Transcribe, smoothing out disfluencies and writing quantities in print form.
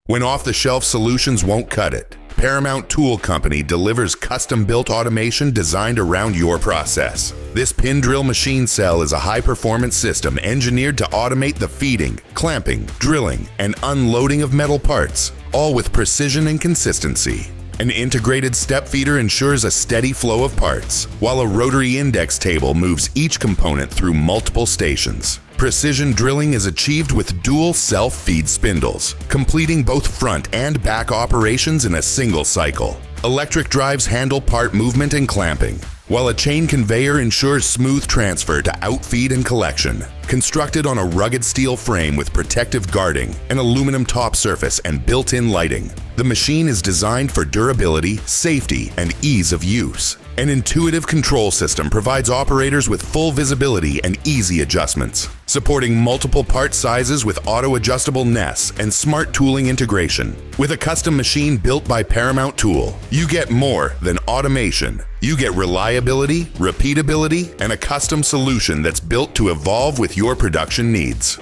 When off-the-shelf solutions won't cut it, Paramount Tool Company delivers custom-built automation designed around your process. This pin drill machine cell is a high-performance system engineered to automate the feeding, clamping, drilling, and unloading of metal parts, all with precision and consistency. An integrated step feeder ensures a steady flow of parts, while a rotary index table moves each component through multiple stations. Precision drilling is achieved with dual self-feed spindles, completing both front and back operations in a single cycle. Electric drives handle part movement and clamping, while a chain conveyor ensures smooth transfer to outfeed and collection. Constructed on a rugged steel frame with protective guarding, an aluminum top surface, and built-in lighting, the machine is designed for durability, safety, and ease of use. An intuitive control system provides operators with full visibility and easy adjustments, supporting multiple part sizes with auto-adjustable nests and smart tooling integration. With a custom machine built by Paramount Tool, you get more than automation. You get reliability, repeatability, and a custom solution that's built to evolve with your production needs.